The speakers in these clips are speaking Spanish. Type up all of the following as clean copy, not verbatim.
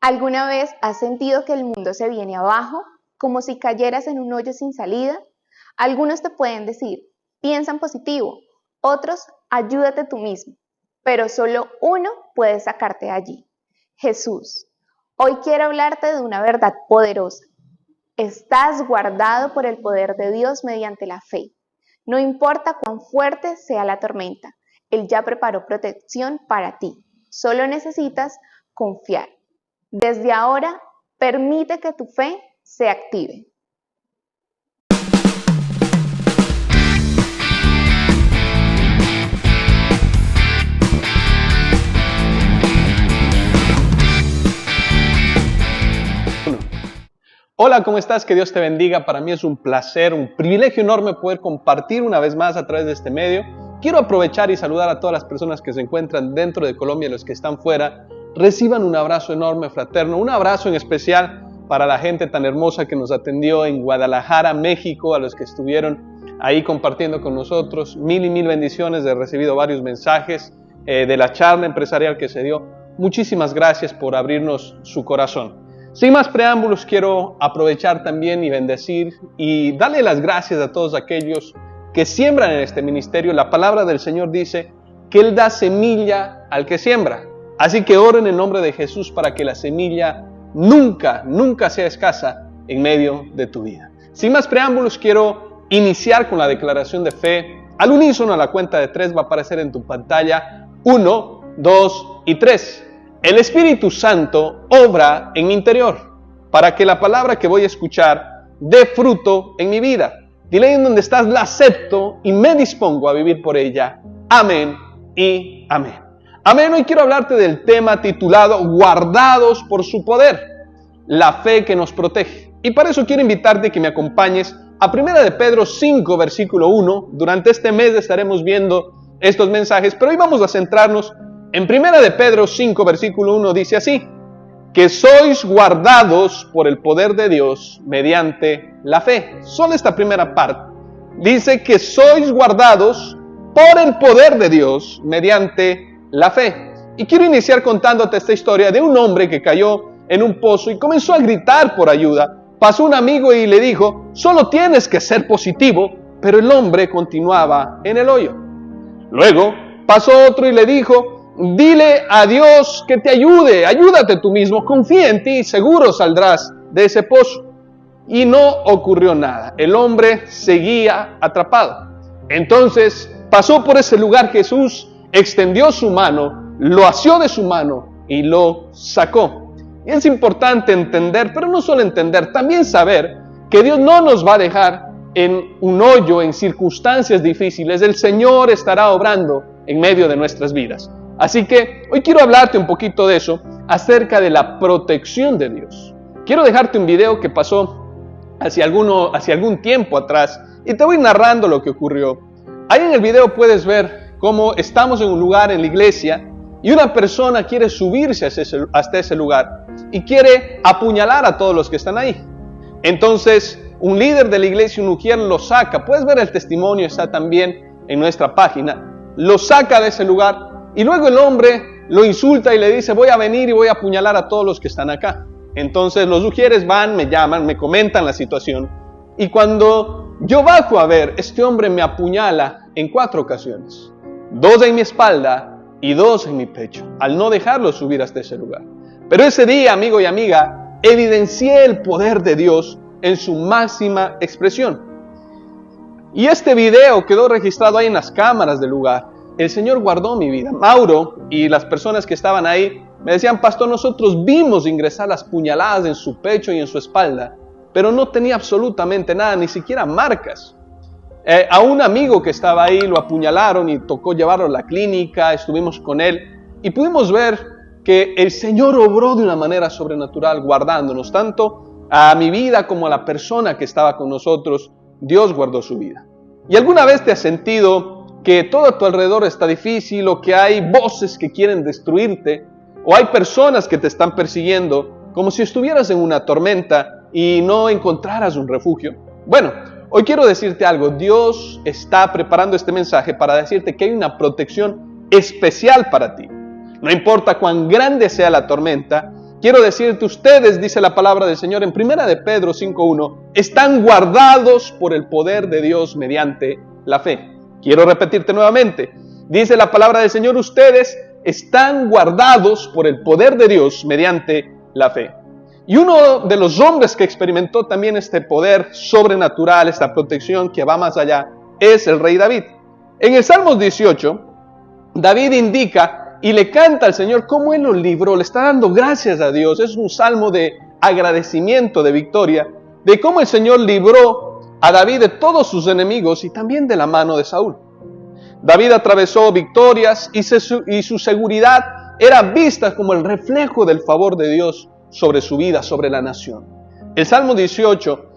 ¿Alguna vez has sentido que el mundo se viene abajo, como si cayeras en un hoyo sin salida? Algunos te pueden decir, piensa en positivo, otros, ayúdate tú mismo, pero solo uno puede sacarte de allí, Jesús. Hoy quiero hablarte de una verdad poderosa. Estás guardado por el poder de Dios mediante la fe. No importa cuán fuerte sea la tormenta, Él ya preparó protección para ti. Solo necesitas confiar. Desde ahora, permite que tu fe se active. Hola, ¿cómo estás? Que Dios te bendiga. Para mí es un placer, un privilegio enorme poder compartir una vez más a través de este medio. Quiero aprovechar y saludar a todas las personas que se encuentran dentro de Colombia y los que están fuera. Reciban un abrazo enorme, fraterno, un abrazo en especial para la gente tan hermosa que nos atendió en Guadalajara, México, a los que estuvieron ahí compartiendo con nosotros. Mil y mil bendiciones. He recibido varios mensajes de la charla empresarial que se dio. Muchísimas gracias por abrirnos su corazón. Sin más preámbulos, quiero aprovechar también y bendecir y darle las gracias a todos aquellos que siembran en este ministerio. La palabra del Señor dice que Él da semilla al que siembra. Así que oro en el nombre de Jesús para que la semilla nunca sea escasa en medio de tu vida. Sin más preámbulos, quiero iniciar con la declaración de fe. Al unísono, a la cuenta de 3 va a aparecer en tu pantalla 1, 2 y 3. El Espíritu Santo obra en mi interior para que la palabra que voy a escuchar dé fruto en mi vida. Dile en donde estás, la acepto y me dispongo a vivir por ella. Amén y amén. Amén. Hoy quiero hablarte del tema titulado Guardados por su poder, la fe que nos protege. Y para eso quiero invitarte que me acompañes a 1 de Pedro 5, versículo 1. Durante este mes estaremos viendo estos mensajes, pero hoy vamos a centrarnos en 1 de Pedro 5, versículo 1, dice así: que sois guardados por el poder de Dios mediante la fe. Solo esta primera parte. Dice que sois guardados por el poder de Dios mediante la fe. Y quiero iniciar contándote esta historia de un hombre que cayó en un pozo y comenzó a gritar por ayuda. Pasó un amigo y le dijo, solo tienes que ser positivo, pero el hombre continuaba en el hoyo. Luego pasó otro y le dijo, dile a Dios que te ayude, ayúdate tú mismo, confía en ti, seguro saldrás de ese pozo. Y no ocurrió nada, el hombre seguía atrapado. Entonces pasó por ese lugar Jesús, extendió su mano, lo asió de su mano y lo sacó. Y es importante entender, pero no solo entender, también saber que Dios no nos va a dejar en un hoyo, en circunstancias difíciles. El Señor estará obrando en medio de nuestras vidas. Así que hoy quiero hablarte un poquito de eso, acerca de la protección de Dios. Quiero dejarte un video que pasó hace algún tiempo atrás y te voy narrando lo que ocurrió. Ahí en el video puedes ver cómo estamos en un lugar en la iglesia y una persona quiere subirse hasta ese lugar y quiere apuñalar a todos los que están ahí. Entonces un líder de la iglesia, un ujier, lo saca. Puedes ver el testimonio, está también en nuestra página. Lo saca de ese lugar. Y luego el hombre lo insulta y le dice, voy a venir y voy a apuñalar a todos los que están acá. Entonces los ujieres van, me llaman, me comentan la situación. Y cuando yo bajo a ver, este hombre me apuñala en 4 ocasiones. 2 en mi espalda y 2 en mi pecho, al no dejarlo subir hasta ese lugar. Pero ese día, amigo y amiga, evidencié el poder de Dios en su máxima expresión. Y este video quedó registrado ahí en las cámaras del lugar. El Señor guardó mi vida. Mauro y las personas que estaban ahí me decían, pastor, nosotros vimos ingresar las puñaladas en su pecho y en su espalda, pero no tenía absolutamente nada, ni siquiera marcas. A un amigo que estaba ahí lo apuñalaron y tocó llevarlo a la clínica, estuvimos con él y pudimos ver que el Señor obró de una manera sobrenatural, guardándonos, tanto a mi vida como a la persona que estaba con nosotros. Dios guardó su vida. ¿Y alguna vez te has sentido que todo a tu alrededor está difícil, o que hay voces que quieren destruirte, o hay personas que te están persiguiendo, como si estuvieras en una tormenta y no encontraras un refugio? Bueno, hoy quiero decirte algo. Dios está preparando este mensaje para decirte que hay una protección especial para ti. No importa cuán grande sea la tormenta, quiero decirte, ustedes, dice la palabra del Señor en 1 de Pedro 5:1, están guardados por el poder de Dios mediante la fe. Quiero repetirte nuevamente, dice la palabra del Señor, ustedes están guardados por el poder de Dios mediante la fe. Y uno de los hombres que experimentó también este poder sobrenatural, esta protección que va más allá, es el rey David. En el Salmos 18, David indica y le canta al Señor cómo Él lo libró, le está dando gracias a Dios. Es un salmo de agradecimiento, de victoria, de cómo el Señor libró a David de todos sus enemigos y también de la mano de Saúl. David atravesó victorias y su seguridad era vista como el reflejo del favor de Dios sobre su vida, sobre la nación. El Salmo 18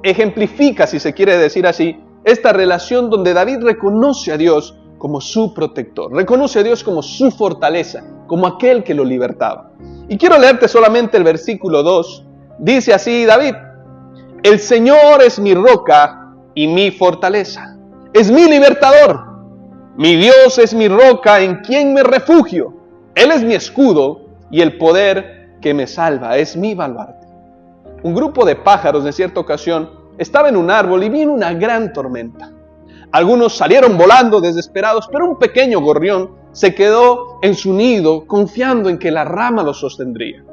ejemplifica, si se quiere decir así, esta relación donde David reconoce a Dios como su protector, reconoce a Dios como su fortaleza, como aquel que lo libertaba. Y quiero leerte solamente el versículo 2. Dice así David: el Señor es mi roca y mi fortaleza, es mi libertador. Mi Dios es mi roca en quien me refugio. Él es mi escudo y el poder que me salva, es mi baluarte. Un grupo de pájaros en cierta ocasión estaba en un árbol y vino una gran tormenta. Algunos salieron volando desesperados, pero un pequeño gorrión se quedó en su nido confiando en que la rama lo sostendría.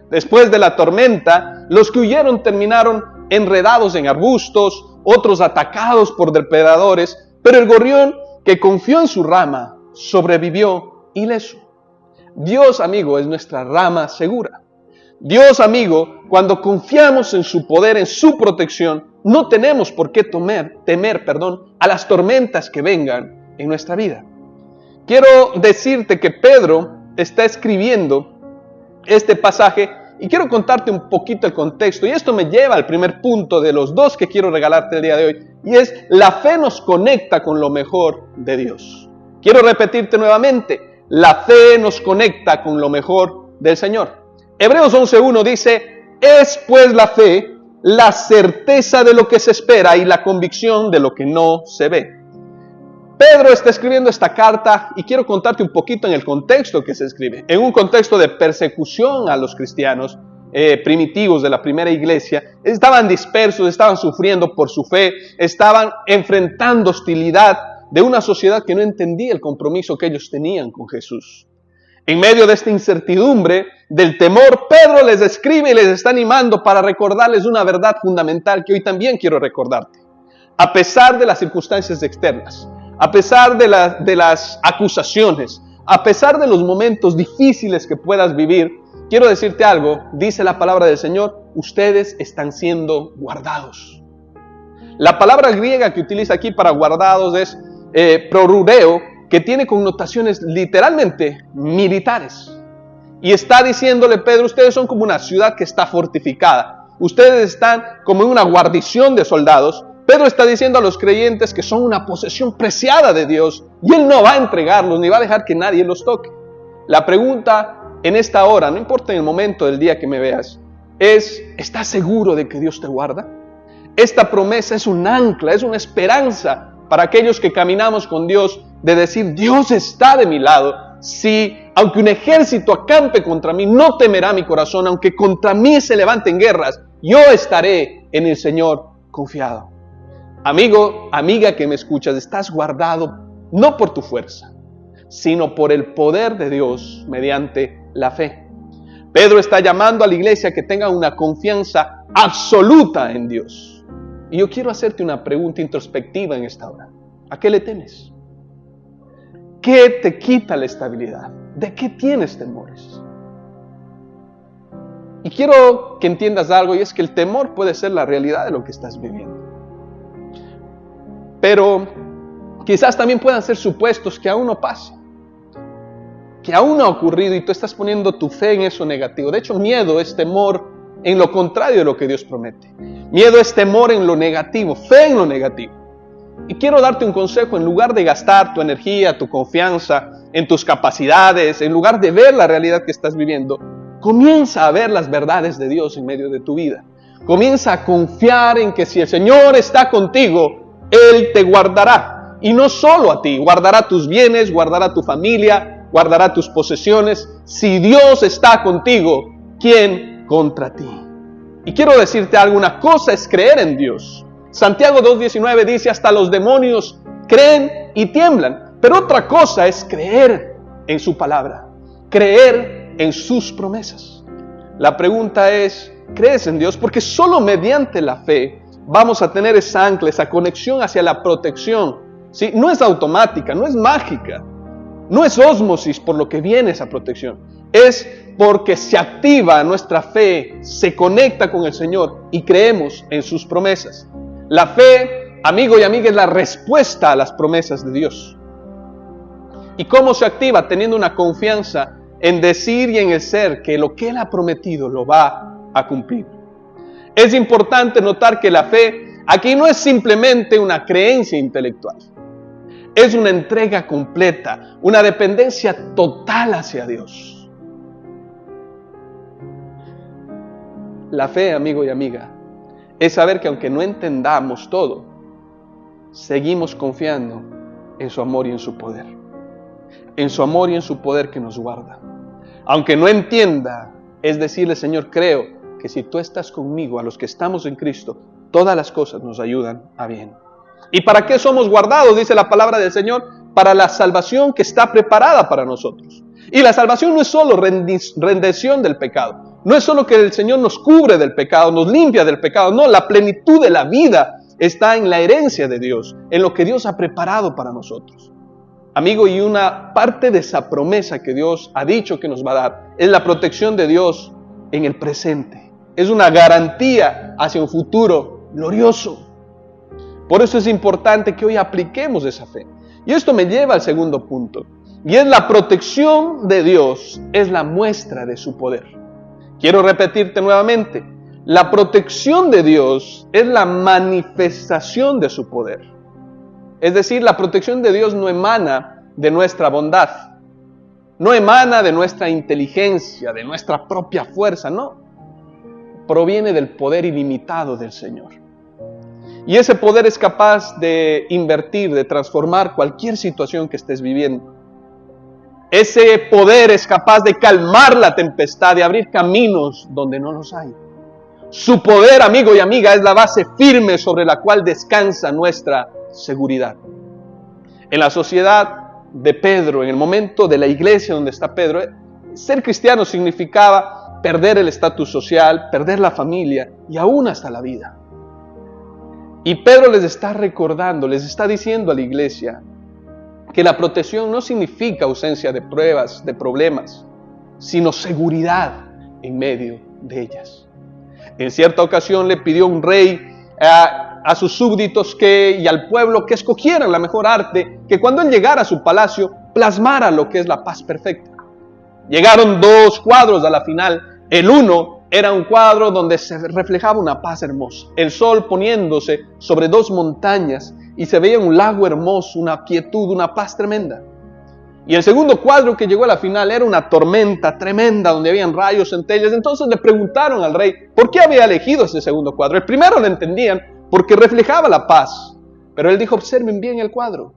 Después de la tormenta, los que huyeron terminaron enredados en arbustos, otros atacados por depredadores, pero el gorrión que confió en su rama sobrevivió ileso. Dios, amigo, es nuestra rama segura. Dios, amigo, cuando confiamos en su poder, en su protección, no tenemos por qué temer a las tormentas que vengan en nuestra vida. Quiero decirte que Pedro está escribiendo este pasaje y quiero contarte un poquito el contexto. Y esto me lleva al primer punto de los dos que quiero regalarte el día de hoy. Y es: la fe nos conecta con lo mejor de Dios. Quiero repetirte nuevamente: la fe nos conecta con lo mejor del Señor. Hebreos 11:1 dice: es pues la fe la certeza de lo que se espera y la convicción de lo que no se ve. Pedro está escribiendo esta carta y quiero contarte un poquito en el contexto que se escribe. En un contexto de persecución a los cristianos primitivos de la primera iglesia. Estaban dispersos, estaban sufriendo por su fe, estaban enfrentando hostilidad de una sociedad que no entendía el compromiso que ellos tenían con Jesús. En medio de esta incertidumbre, del temor, Pedro les escribe y les está animando para recordarles una verdad fundamental que hoy también quiero recordarte. A pesar de las circunstancias externas, a pesar de las acusaciones, a pesar de los momentos difíciles que puedas vivir, quiero decirte algo, dice la palabra del Señor: ustedes están siendo guardados. La palabra griega que utiliza aquí para guardados es prorureo, que tiene connotaciones literalmente militares. Y está diciéndole Pedro: ustedes son como una ciudad que está fortificada. Ustedes están como en una guarnición de soldados. Pedro está diciendo a los creyentes que son una posesión preciada de Dios y Él no va a entregarlos ni va a dejar que nadie los toque. La pregunta en esta hora, no importa en el momento del día que me veas, es: ¿estás seguro de que Dios te guarda? Esta promesa es un ancla, es una esperanza para aquellos que caminamos con Dios, de decir: Dios está de mi lado. Si, aunque un ejército acampe contra mí, no temerá mi corazón. Aunque contra mí se levanten guerras, yo estaré en el Señor confiado. Amigo, amiga que me escuchas, estás guardado no por tu fuerza, sino por el poder de Dios mediante la fe. Pedro está llamando a la iglesia que tenga una confianza absoluta en Dios. Y yo quiero hacerte una pregunta introspectiva en esta hora. ¿A qué le temes? ¿Qué te quita la estabilidad? ¿De qué tienes temores? Y quiero que entiendas algo, y es que el temor puede ser la realidad de lo que estás viviendo. Pero quizás también puedan ser supuestos que aún no pase, que aún no ha ocurrido y tú estás poniendo tu fe en eso negativo. De hecho, miedo es temor en lo contrario de lo que Dios promete. Miedo es temor en lo negativo, fe en lo negativo. Y quiero darte un consejo: en lugar de gastar tu energía, tu confianza en tus capacidades, en lugar de ver la realidad que estás viviendo, comienza a ver las verdades de Dios en medio de tu vida. Comienza a confiar en que si el Señor está contigo, Él te guardará. Y no solo a ti, guardará tus bienes, guardará tu familia, guardará tus posesiones. Si Dios está contigo, ¿quién contra ti? Y quiero decirte algo, una cosa es creer en Dios. Santiago 2:19 dice, hasta los demonios creen y tiemblan. Pero otra cosa es creer en su palabra, creer en sus promesas. La pregunta es, ¿crees en Dios? Porque solo mediante la fe vamos a tener esa ancla, esa conexión hacia la protección. ¿Sí? No es automática, no es mágica, no es ósmosis por lo que viene esa protección. Es porque se activa nuestra fe, se conecta con el Señor y creemos en sus promesas. La fe, amigo y amiga, es la respuesta a las promesas de Dios. ¿Y cómo se activa? Teniendo una confianza en decir y en el ser que lo que Él ha prometido lo va a cumplir. Es importante notar que la fe aquí no es simplemente una creencia intelectual. Es una entrega completa, una dependencia total hacia Dios. La fe, amigo y amiga, es saber que aunque no entendamos todo, seguimos confiando en su amor y en su poder. En su amor y en su poder que nos guarda. Aunque no entienda, es decirle, Señor, creo que si tú estás conmigo, a los que estamos en Cristo, todas las cosas nos ayudan a bien. ¿Y para qué somos guardados? Dice la palabra del Señor, para la salvación que está preparada para nosotros. Y la salvación no es solo rendición del pecado. No es solo que el Señor nos cubre del pecado, nos limpia del pecado. No, la plenitud de la vida está en la herencia de Dios, en lo que Dios ha preparado para nosotros. Amigo, y una parte de esa promesa que Dios ha dicho que nos va a dar es la protección de Dios en el presente. Es una garantía hacia un futuro glorioso. Por eso es importante que hoy apliquemos esa fe. Y esto me lleva al segundo punto. Y es la protección de Dios, es la muestra de su poder. Quiero repetirte nuevamente. La protección de Dios es la manifestación de su poder. Es decir, la protección de Dios no emana de nuestra bondad. No emana de nuestra inteligencia, de nuestra propia fuerza, no. Proviene del poder ilimitado del Señor. Y ese poder es capaz de invertir, de transformar cualquier situación que estés viviendo. Ese poder es capaz de calmar la tempestad, de abrir caminos donde no los hay. Su poder, amigo y amiga, es la base firme sobre la cual descansa nuestra seguridad. En la sociedad de Pedro, en el momento de la iglesia donde está Pedro, ser cristiano significaba perder el estatus social, perder la familia y aún hasta la vida. Y Pedro les está recordando, les está diciendo a la iglesia que la protección no significa ausencia de pruebas, de problemas, sino seguridad en medio de ellas. En cierta ocasión le pidió un rey a sus súbditos y al pueblo que escogieran la mejor arte, que cuando él llegara a su palacio plasmara lo que es la paz perfecta. Llegaron dos cuadros a la final. El uno era un cuadro donde se reflejaba una paz hermosa, el sol poniéndose sobre dos montañas y se veía un lago hermoso, una quietud, una paz tremenda. Y el segundo cuadro que llegó a la final era una tormenta tremenda donde habían rayos, centellas. Entonces le preguntaron al rey por qué había elegido ese segundo cuadro. El primero lo entendían porque reflejaba la paz, pero él dijo, observen bien el cuadro.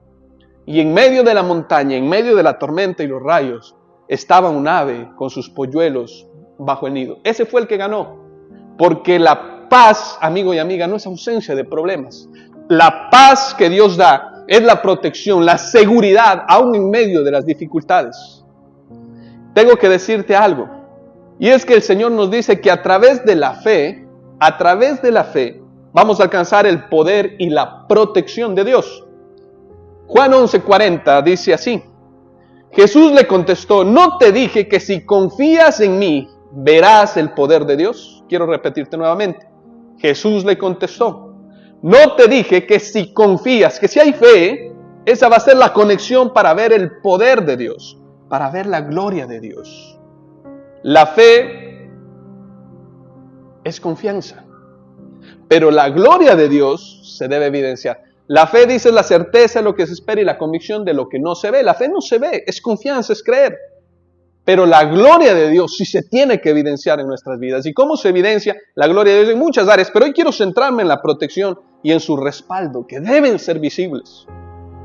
Y en medio de la montaña, en medio de la tormenta y los rayos, estaba un ave con sus polluelos bajo el nido. Ese fue el que ganó, porque la paz, amigo y amiga, no es ausencia de problemas. La paz que Dios da es la protección, la seguridad, aún en medio de las dificultades. Tengo que decirte algo, y es que el Señor nos dice que a través de la fe, vamos a alcanzar el poder y la protección de Dios. Juan 11:40 dice así: Jesús le contestó, ¿no te dije que si confías en mí, verás el poder de Dios? Quiero repetirte nuevamente. Jesús le contestó, no te dije que si confías, que si hay fe, esa va a ser la conexión para ver el poder de Dios, para ver la gloria de Dios. La fe es confianza, pero la gloria de Dios se debe evidenciar. La fe, dice, es la certeza de lo que se espera y la convicción de lo que no se ve. La fe no se ve, es confianza, es creer. Pero la gloria de Dios sí se tiene que evidenciar en nuestras vidas. ¿Y cómo se evidencia la gloria de Dios? En muchas áreas, pero hoy quiero centrarme en la protección y en su respaldo, que deben ser visibles.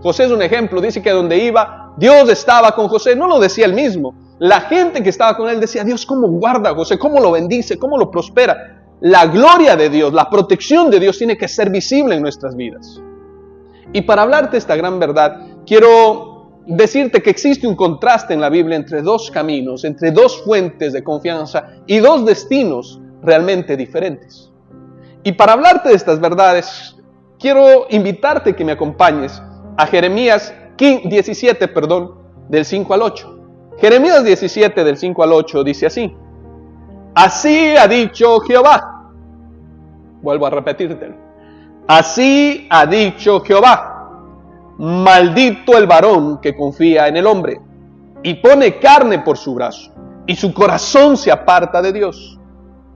José es un ejemplo, dice que donde iba, Dios estaba con José. No lo decía él mismo. La gente que estaba con él decía, Dios, ¿cómo guarda a José? ¿Cómo lo bendice? ¿Cómo lo prospera? La gloria de Dios, la protección de Dios tiene que ser visible en nuestras vidas. Y para hablarte de esta gran verdad, quiero decirte que existe un contraste en la Biblia entre dos caminos, entre dos fuentes de confianza y dos destinos realmente diferentes. Y para hablarte de estas verdades, quiero invitarte que me acompañes a Jeremías 17, del 5 al 8. Jeremías 17, del 5 al 8, dice así: Así ha dicho Jehová. Vuelvo a repetírtelo. Así ha dicho Jehová: maldito el varón que confía en el hombre y pone carne por su brazo, y su corazón se aparta de Dios.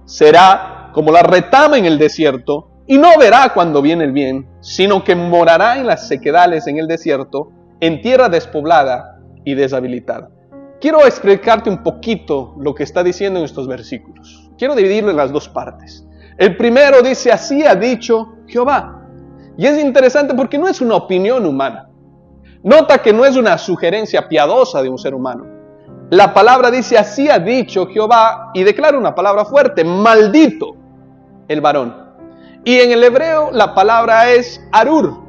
Será como la retama en el desierto, y no verá cuando viene el bien, sino que morará en las sequedales en el desierto, en tierra despoblada y deshabilitada. Quiero explicarte un poquito lo que está diciendo en estos versículos. Quiero dividirlo en las dos partes. El primero dice, así ha dicho Jehová. Y es interesante porque no es una opinión humana. Nota que no es una sugerencia piadosa de un ser humano. La palabra dice, así ha dicho Jehová, y declara una palabra fuerte: maldito el varón. Y en el hebreo la palabra es arur,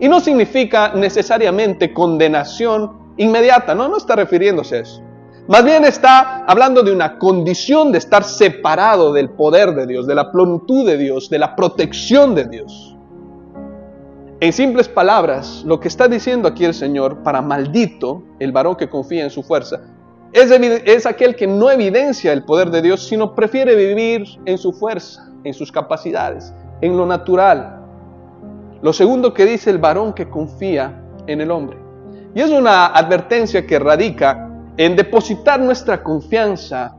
y no significa necesariamente condenación inmediata, no está refiriéndose a eso. Más bien está hablando de una condición de estar separado del poder de Dios, de la plenitud de Dios, de la protección de Dios. En simples palabras, lo que está diciendo aquí el Señor, para maldito el varón que confía en su fuerza, es aquel que no evidencia el poder de Dios, sino prefiere vivir en su fuerza, en sus capacidades, en lo natural. Lo segundo que dice, el varón que confía en el hombre. Y es una advertencia que radica en depositar nuestra confianza,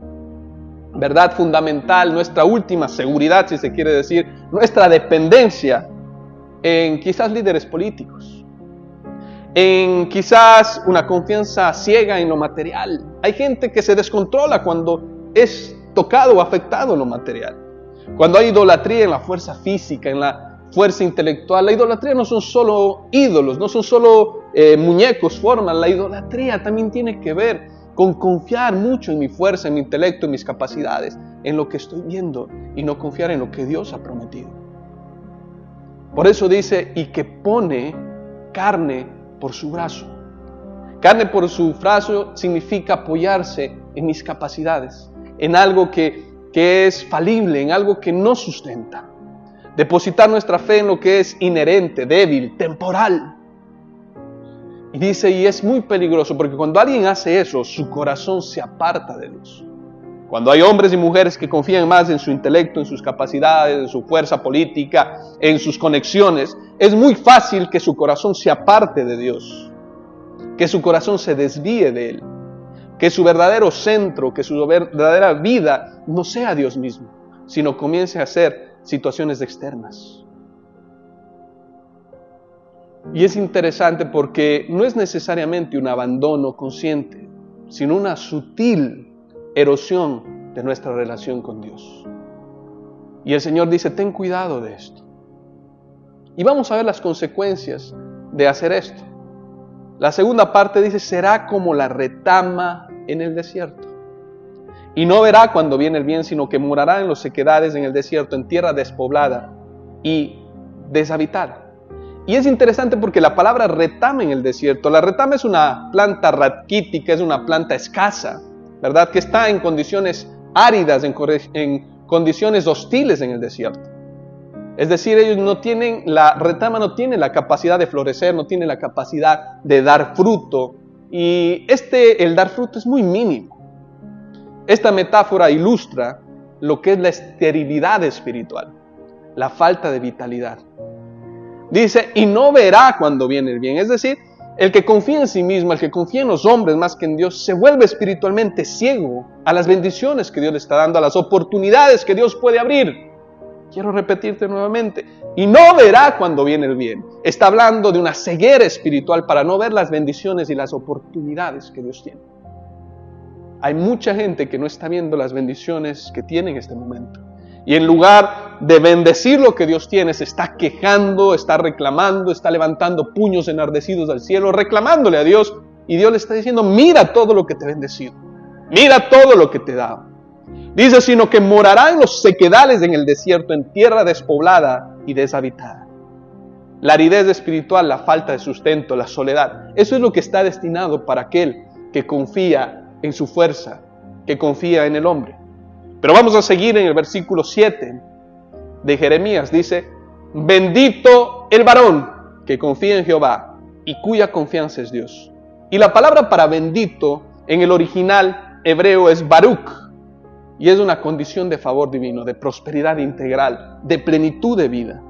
verdad fundamental, nuestra última seguridad, si se quiere decir, nuestra dependencia en quizás líderes políticos, en quizás una confianza ciega en lo material. Hay gente que se descontrola cuando es tocado o afectado en lo material. Cuando hay idolatría en la fuerza física, en la fuerza intelectual. La idolatría no son solo ídolos, no son solo muñecos, formas. La idolatría también tiene que ver con confiar mucho en mi fuerza, en mi intelecto, en mis capacidades, en lo que estoy viendo, y no confiar en lo que Dios ha prometido. Por eso dice, y que pone carne por su brazo. Carne por su brazo significa apoyarse en mis capacidades, en algo que es falible, en algo que no sustenta. Depositar nuestra fe en lo que es inherente, débil, temporal. Y dice, y es muy peligroso, porque cuando alguien hace eso, su corazón se aparta de Dios. Cuando hay hombres y mujeres que confían más en su intelecto, en sus capacidades, en su fuerza política, en sus conexiones, es muy fácil que su corazón se aparte de Dios, que su corazón se desvíe de Él, que su verdadero centro, que su verdadera vida no sea Dios mismo, sino comience a ser situaciones externas. Y es interesante porque no es necesariamente un abandono consciente, sino una sutil erosión de nuestra relación con Dios. Y el Señor dice, ten cuidado de esto. Y vamos a ver las consecuencias de hacer esto. La segunda parte dice, será como la retama en el desierto. Y no verá cuando viene el bien, sino que morará en las sequedades en el desierto, en tierra despoblada y deshabitada. Y es interesante porque la palabra retama en el desierto, la retama es una planta raquítica, es una planta escasa, ¿verdad? Que está en condiciones áridas, en condiciones hostiles en el desierto. Es decir, la retama no tiene la capacidad de florecer, no tiene la capacidad de dar fruto. Y el dar fruto es muy mínimo. Esta metáfora ilustra lo que es la esterilidad espiritual, la falta de vitalidad. Dice, y no verá cuando viene el bien. Es decir, el que confía en sí mismo, el que confía en los hombres más que en Dios, se vuelve espiritualmente ciego a las bendiciones que Dios le está dando, a las oportunidades que Dios puede abrir. Quiero repetirte nuevamente, y no verá cuando viene el bien. Está hablando de una ceguera espiritual para no ver las bendiciones y las oportunidades que Dios tiene. Hay mucha gente que no está viendo las bendiciones que tiene en este momento. Y en lugar de bendecir lo que Dios tiene, se está quejando, está reclamando, está levantando puños enardecidos al cielo, reclamándole a Dios. Y Dios le está diciendo, mira todo lo que te he bendecido. Mira todo lo que te he dado. Dice, sino que morará en los sequedales en el desierto, en tierra despoblada y deshabitada. La aridez espiritual, la falta de sustento, la soledad. Eso es lo que está destinado para aquel que confía en su fuerza, que confía en el hombre. Pero vamos a seguir en el versículo 7 de Jeremías. Dice, bendito el varón que confía en Jehová y cuya confianza es Dios. Y la palabra para bendito en el original hebreo es Baruch. Y es una condición de favor divino, de prosperidad integral, de plenitud de vida.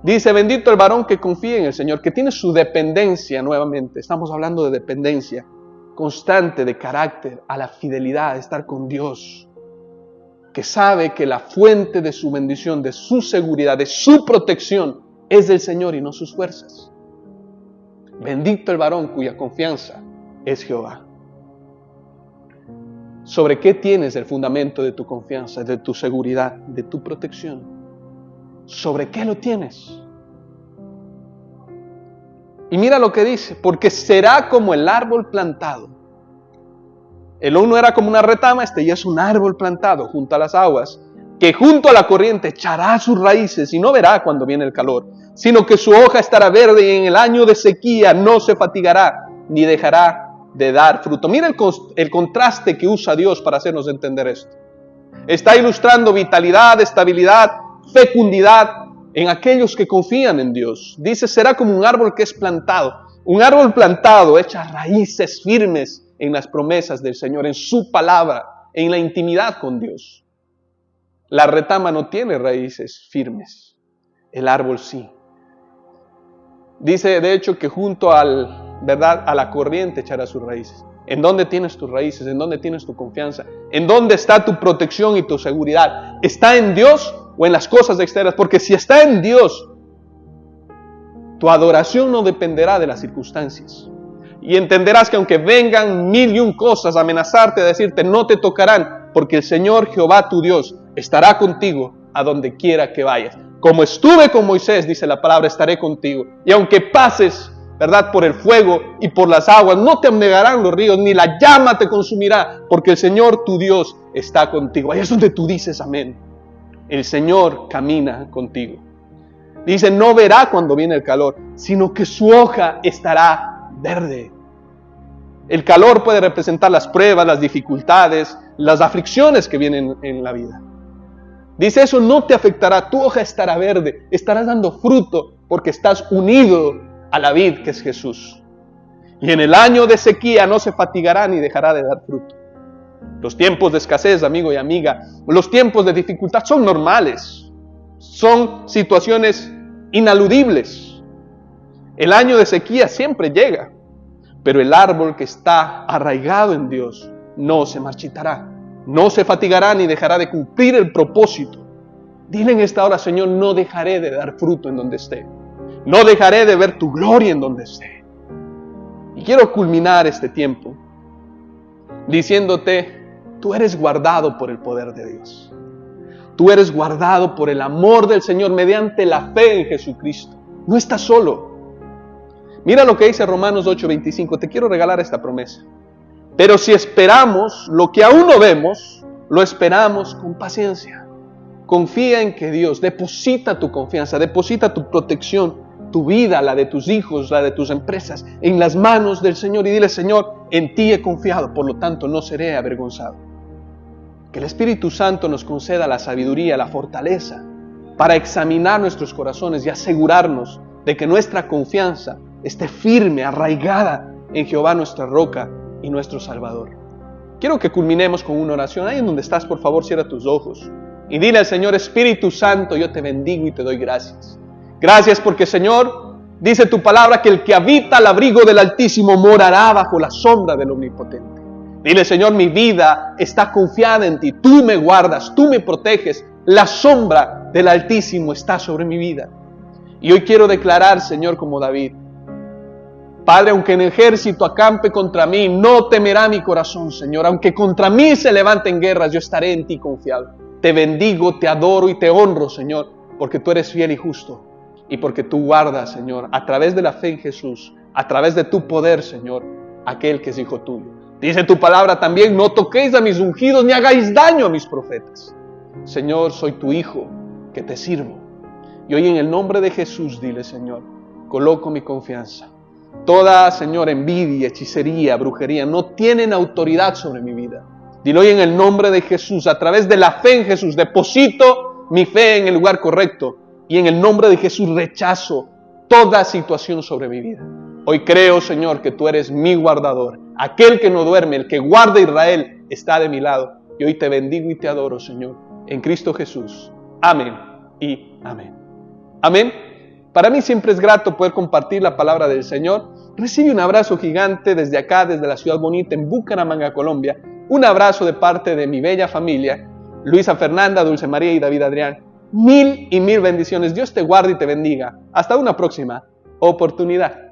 Dice, bendito el varón que confía en el Señor, que tiene su dependencia nuevamente. Estamos hablando de dependencia constante, de carácter, a la fidelidad, de estar con Dios. Que sabe que la fuente de su bendición, de su seguridad, de su protección, es del Señor y no sus fuerzas. Bendito el varón cuya confianza es Jehová. ¿Sobre qué tienes el fundamento de tu confianza, de tu seguridad, de tu protección? ¿Sobre qué lo tienes? Y mira lo que dice, porque será como el árbol plantado. El uno era como una retama, este ya es un árbol plantado junto a las aguas, que junto a la corriente echará sus raíces y no verá cuando viene el calor, sino que su hoja estará verde y en el año de sequía no se fatigará ni dejará de dar fruto. Mira el contraste que usa Dios para hacernos entender esto. Está ilustrando vitalidad, estabilidad, fecundidad en aquellos que confían en Dios. Dice, será como un árbol que es plantado. Un árbol plantado echa raíces firmes en las promesas del Señor, en su palabra, en la intimidad con Dios. La retama no tiene raíces firmes, el árbol sí. Dice de hecho que junto a la corriente echará sus raíces. ¿En dónde tienes tus raíces? ¿En dónde tienes tu confianza? ¿En dónde está tu protección y tu seguridad? ¿Está en Dios o en las cosas externas? Porque si está en Dios, tu adoración no dependerá de las circunstancias. Y entenderás que aunque vengan 1001 cosas a amenazarte, a decirte, no te tocarán, porque el Señor Jehová tu Dios estará contigo a donde quiera que vayas. Como estuve con Moisés, dice la palabra, estaré contigo. Y aunque pases, ¿verdad?, por el fuego y por las aguas, no te anegarán los ríos, ni la llama te consumirá, porque el Señor tu Dios está contigo. Ahí es donde tú dices amén. El Señor camina contigo. Dice, no verá cuando viene el calor, sino que su hoja estará verde. El calor puede representar las pruebas, las dificultades, las aflicciones que vienen en la vida. Dice, eso no te afectará, tu hoja estará verde, estarás dando fruto porque estás unido a la vid que es Jesús. Y en el año de sequía no se fatigará ni dejará de dar fruto. Los tiempos de escasez, amigo y amiga, los tiempos de dificultad son normales, son situaciones inaludibles. El año de sequía siempre llega, pero el árbol que está arraigado en Dios no se marchitará, no se fatigará ni dejará de cumplir el propósito. Dile en esta hora, Señor, no dejaré de dar fruto en donde esté, no dejaré de ver tu gloria en donde esté. Y quiero culminar este tiempo diciéndote, tú eres guardado por el poder de Dios. Tú eres guardado por el amor del Señor mediante la fe en Jesucristo. No estás solo. Mira lo que dice Romanos 8:25. Te quiero regalar esta promesa. Pero si esperamos lo que aún no vemos, lo esperamos con paciencia. Confía en que Dios deposita tu confianza, deposita tu protección, tu vida, la de tus hijos, la de tus empresas, en las manos del Señor. Y dile, Señor, en ti he confiado, por lo tanto no seré avergonzado. Que el Espíritu Santo nos conceda la sabiduría, la fortaleza, para examinar nuestros corazones y asegurarnos de que nuestra confianza esté firme, arraigada en Jehová nuestra roca y nuestro Salvador. Quiero que culminemos con una oración. Ahí en donde estás, por favor, cierra tus ojos y dile al Señor, Espíritu Santo, yo te bendigo y te doy gracias. Gracias porque, Señor, dice tu palabra que el que habita al abrigo del Altísimo morará bajo la sombra del Omnipotente. Dile, Señor, mi vida está confiada en ti. Tú me guardas, tú me proteges. La sombra del Altísimo está sobre mi vida. Y hoy quiero declarar, Señor, como David, Padre, aunque el ejército acampe contra mí, no temerá mi corazón, Señor. Aunque contra mí se levanten guerras, yo estaré en ti confiado. Te bendigo, te adoro y te honro, Señor, porque tú eres fiel y justo. Y porque tú guardas, Señor, a través de la fe en Jesús, a través de tu poder, Señor, aquel que es hijo tuyo. Dice tu palabra también, no toquéis a mis ungidos ni hagáis daño a mis profetas. Señor, soy tu hijo, que te sirvo. Y hoy en el nombre de Jesús, dile, Señor, coloco mi confianza. Toda, Señor, envidia, hechicería, brujería, no tienen autoridad sobre mi vida. Dile hoy en el nombre de Jesús, a través de la fe en Jesús, deposito mi fe en el lugar correcto. Y en el nombre de Jesús rechazo toda situación sobre mi vida. Hoy creo, Señor, que tú eres mi guardador. Aquel que no duerme, el que guarda a Israel, está de mi lado. Y hoy te bendigo y te adoro, Señor, en Cristo Jesús. Amén y amén. Amén. Para mí siempre es grato poder compartir la palabra del Señor. Recibe un abrazo gigante desde acá, desde la ciudad bonita en Bucaramanga, Colombia. Un abrazo de parte de mi bella familia, Luisa Fernanda, Dulce María y David Adrián. Mil y mil bendiciones. Dios te guarde y te bendiga. Hasta una próxima oportunidad.